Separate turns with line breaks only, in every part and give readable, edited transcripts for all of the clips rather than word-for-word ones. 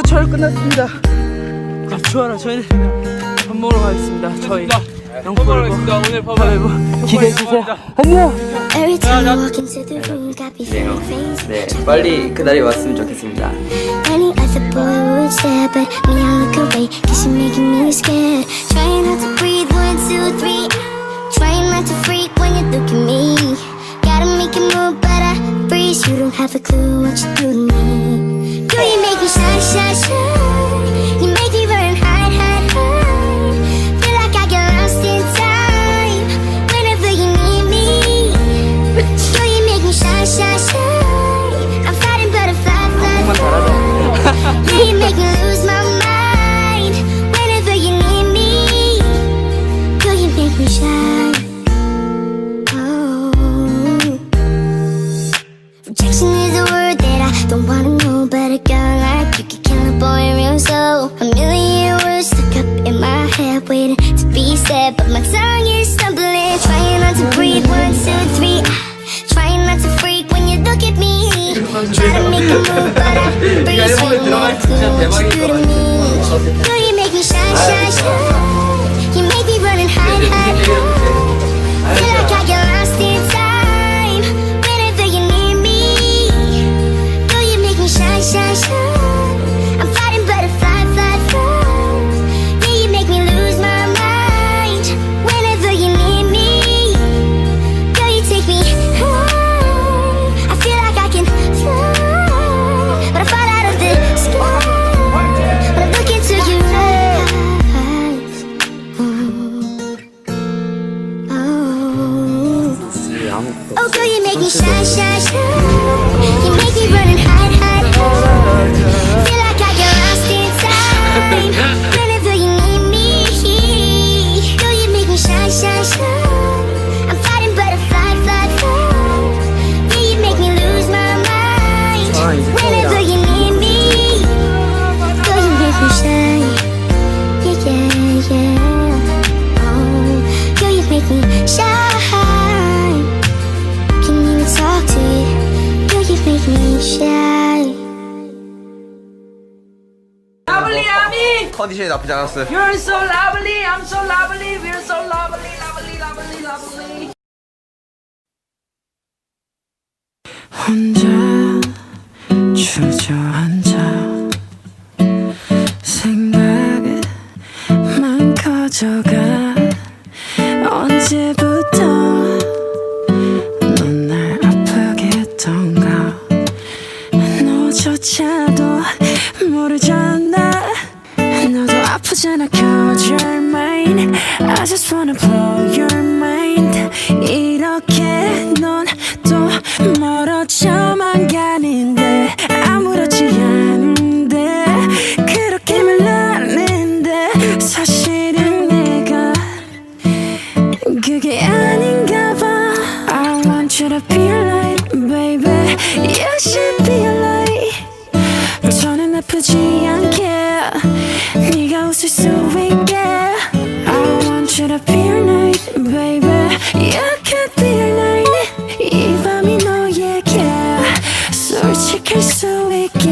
촬영 끝났습니다. 좋아라. 저희는 밥 먹으러 가겠습니다. 저희 영포를 오늘 밥을 기대해주세요. 안녕.
네, 빨리 그날이 왔으면 좋겠습니다.
Any other boy would stare, but me I look away, 'cause you're making me scared. Trying not to breathe, 1, 2, 3. Trying not to freak when you look at me. Gotta make a move, but I freeze. You don't have a clue what you do to me. Girl, you make me shine, shine, shine. You make me run, hide, hide, hide. Feel like I get lost in time whenever you need me. Girl, you make me shine, shine, shine. I'm fighting butterfly, fly, fly. Yeah, you make me lose my mind whenever you need me. Girl, you make me shine. Oh, rejection is a word that I don't wanna know, but a girl like you can kill a boy real slow. A million words stuck up in my head, waiting to be said, but my tongue is stumbling. Trying not to breathe, 1, 2, 3. Trying not to freak when you look at me. Try to make a move, but I freeze. You don't know what you do to me. Girl, you make me shine, shine, shine. You make me run and hide, hide, hide. Feel like I get lost in time whenever you need me. Girl, you make me shine, shine, shine. I'm fighting butterfly, fly, fly. Yeah, you make me lose my mind whenever you need me. Girl, you take me high. I feel like I can fly, but I fall out of the sky when I look into your eyes. Oh, girl, you make me shine, shine, shine. You make me run and hide, hide, hide. Feel like I get lost in time whenever you need me. Girl, you make me shine, shine, shine. I'm fighting butterfly, fly, fly. Yeah, you make me lose my mind whenever you need me. Girl, you make me shine. Yeah, yeah, yeah. Oh, girl, you make me shine. Can't even talk to you. Girl, you make me shine.
Lovely, Ami.
컨디션이 나쁘지 않았어요.
You're so lovely. I'm so lovely. We're so lovely, lovely, lovely, lovely. 혼자 주저앉아 생각만 커져가. 언제부터 넌 날 아프게 했던가. 너조차도 모르잖아. 너도 아프잖아. Cause you're mine. I just wanna blow your mind. 이렇게 넌 또 멀어져만 가는데 아무렇지 않은데 그렇게 말하는데 사실은 내가 그게 아닌가 봐. I want you to be a light, baby. You should be a light. 저는 아프지 않게 네가 웃을 수 있게. I want you to be a light, baby. You could be a light. 이 밤이 너에게 솔직할 수 있게.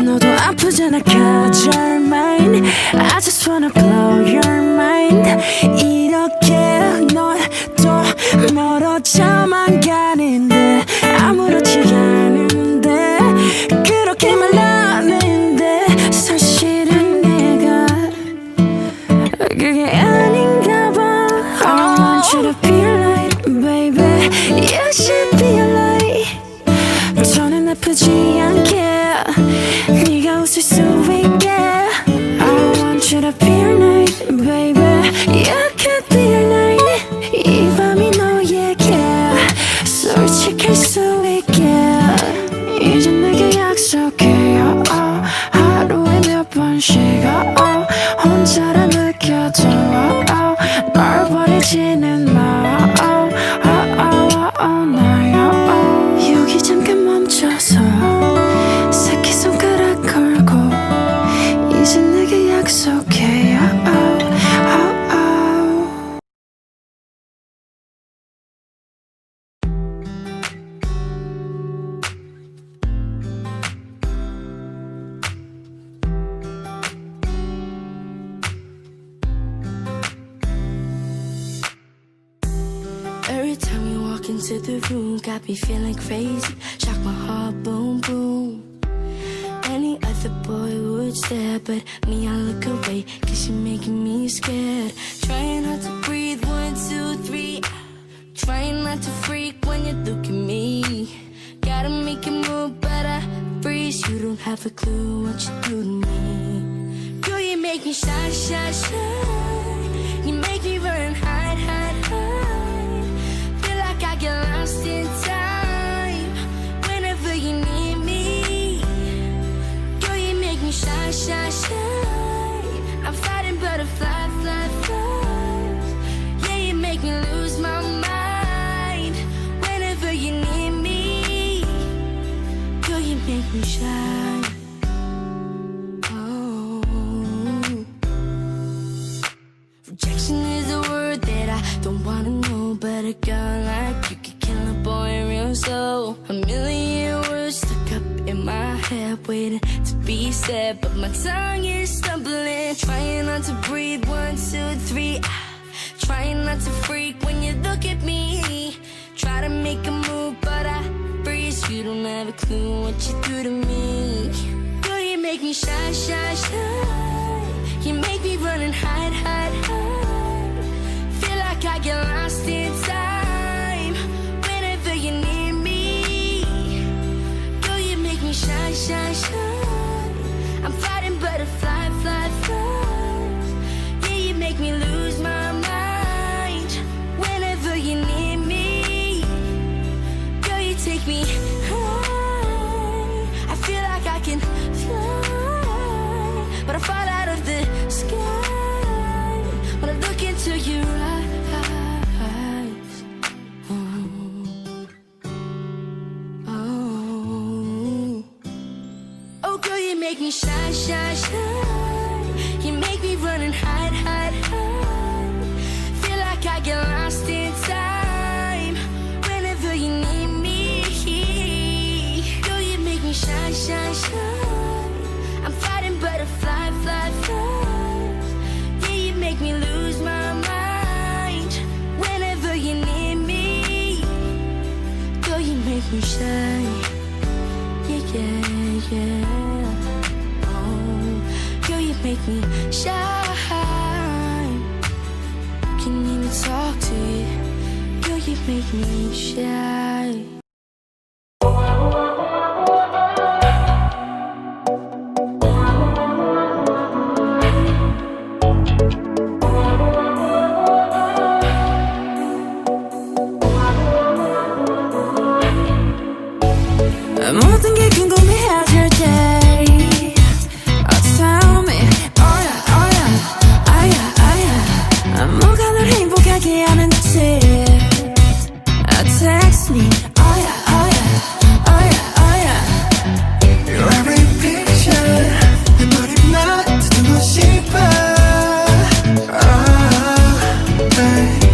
너도 아프잖아. Cause you're mine. I just wanna blow your mind. 이렇게 넌 또 멀어져만 가는데 아무렇지 않은데 그렇게 말하는데 사실은 내가 그게 아닌가 봐. I want you to be a light, baby. You should be a light. 저는 아프지 않게 네가 웃을 수 있게. I want you to be a light, baby. You could be a light. 이 밤이 너에게 솔직할 수 있게. 이제 내게 약속해. 하루에 몇 번씩 혼자라 느껴도 널 버리지는 마. 나야. 여기 잠깐 멈춰서
into the room, got me feeling crazy. Shock my heart, boom, boom. Any other boy would stare, but me, I look away, cause you're making me scared. Trying not to breathe, 1, 2, 3. Trying not to freak when you look at me. Gotta make it move, but I freeze. You don't have a clue what you do to me. Girl, you make me shy, shy, shy. You make me run, hide, hide, hide. Feel like I get lost in time whenever you need me. Girl, you make me shy, shy, shy. I'm fighting butterfly, fly, fly. Yeah, you make me lose my mind whenever you need me. Girl, you make me shine. Oh. Rejection is a word that I don't wanna know, but a girl like you can kill a boy real slow. A million words stuck up in my head, waiting to be said, but my tongue is stumbling. Trying not to breathe, 1, 2, 3. Trying not to freak when you look at me. Try to make a move, but I freeze. You don't have a clue what you do to me. Girl, you make me shy, shy, shy. You make me run and hide, hide, hide. Feel like I get lost in time whenever you need me. Girl, you make me shy, shy, shy. I'm fighting butterfly, fly, fly. Yeah, you make me lose my mind whenever you need me. Girl, you take me high. I feel like I can fly, but I fall out of the sky when I look into your eyes. Oh, oh, girl, you make me shy, shy, shy. You make me run and hide, hide, hide. Feel like I get lost in time whenever you need me. Girl, you make me shine, shine, shine. I'm fighting butterfly, fly, fly. Yeah, you make me lose my mind whenever you need me. Girl, you make me shine. Yeah, yeah, yeah. Oh, girl, you make me shine. Can even talk to you. Girl, you make me shine.
모든 게 궁금해질 때 Tell me, oh yeah, oh yeah, oh yeah, oh yeah. 뭐가 널 행복하게 하는지 Text me, oh yeah, oh yeah, oh yeah, oh yeah.
Your every picture 내 머리만 듣고 싶어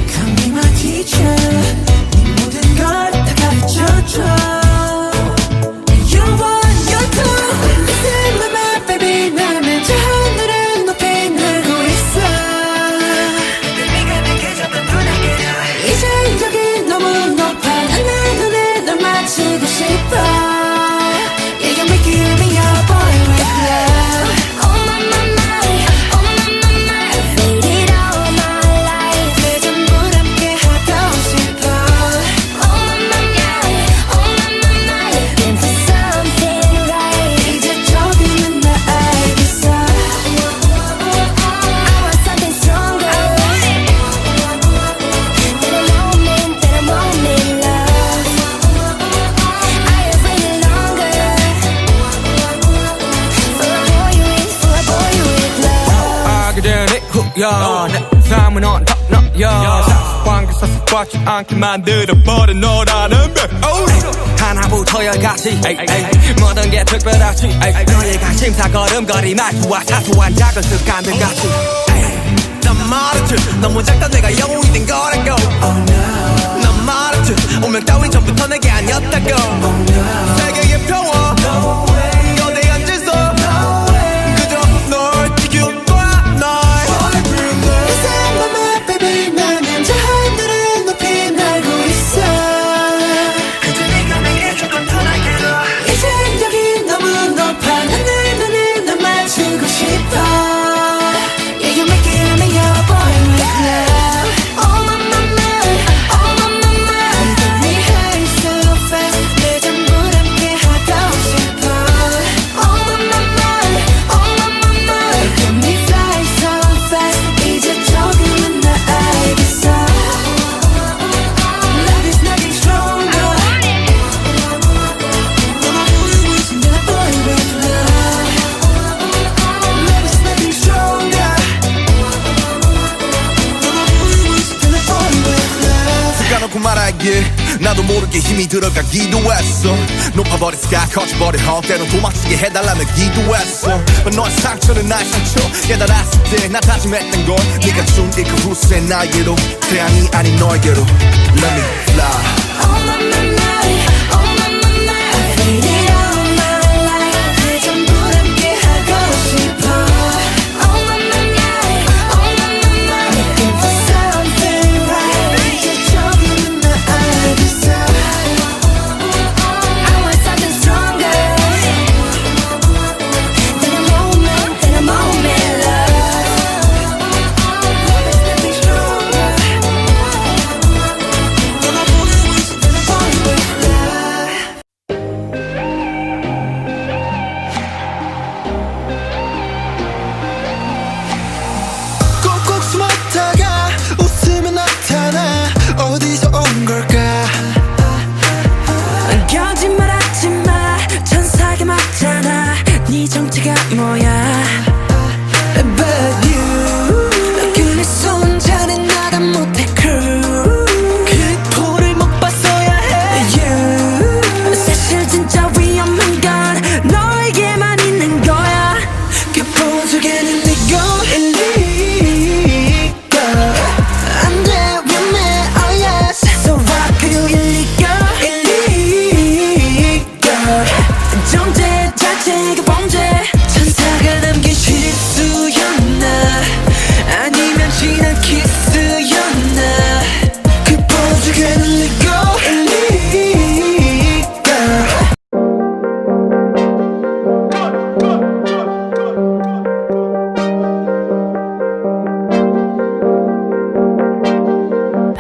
Come be my teacher 네 모든 걸 다 가르쳐줘
내 삶은 on top 너야 상관계에서 꽉지 않게 만들어버린 너라는 배 하나부터 열까지 모든 게 특별하지 너의 관심사 걸음걸이 말투와 사소한 작은 습관들 같이 난 말했지 너무 작다 내가 영웅이 된 거라고 난 말했지 운명 따윈 전부터 내게 아니었다고 세계의 평화 거대한 질서 그저 널 지켜
Baby 나는 저 하늘을 높이 날고 있어
모르게 힘이 들어가기도 했어 높아버린 sky 커져버린 헛 때론 도망치게 해달라며 기도했어 너의 상처는 나의 상처 깨달았을 때 나 다짐했던 건 네가 준 그 후세 나에게로 태양이 아닌 너에게로 Let me fly
Oh my my my Oh my my my I faded all my life 그 전부 함께 하고 싶어 Oh my my my Oh my my my Looking for something right 이제 조금은 나 알겠어 I want something stronger than a moment love Something stronger than a boy with love
꼭꼭 숨었다가 웃으면 나타나 어디서 온 걸까
거짓말하지 마 천사가 맞잖아 네 정체가 뭐야 But you 그래서 혼자는 나가 못해 crew 그 포를 못 봤어야 해 You 사실 진짜 위험한 건 너에게만 있는 거야 그 포 속에는 네가 illegal 안돼 위험해 oh yes So rock you illegal 정죄 자체가 범죄 천사가 남긴 실수였나 아니면 지난 키스였나 그 보조개는 illegal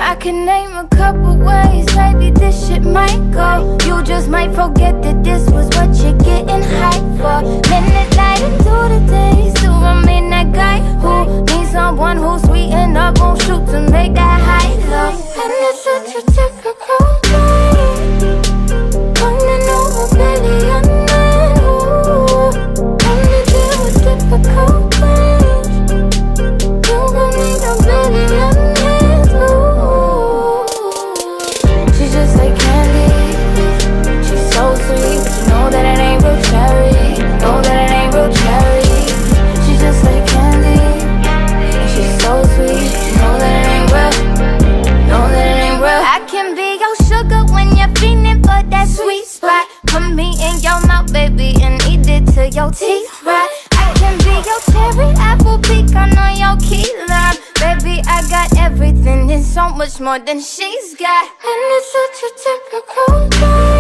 I can name a couple ways maybe this shit might go You just might forget that this was what you're getting hyped for Minute night into the day Still I mean that guy who needs someone who's sweet and up won't shoot to make that high low And it's such a typical night Running over Billy and man Only deal with difficult things You gon' need a billion hands She's just like candy She's so sweet But you know that it ain't real cherry Know that it ain't real cherry She's just like candy And she's so sweet But you know that it ain't real Know that it ain't real I can be your sugar when you're feeling for that sweet spot Put me in your mouth, baby And eat it till your teeth rot I can be your cherry apple pecan on your key lime Baby, I got everything and so much more than she's got And it's such a typical night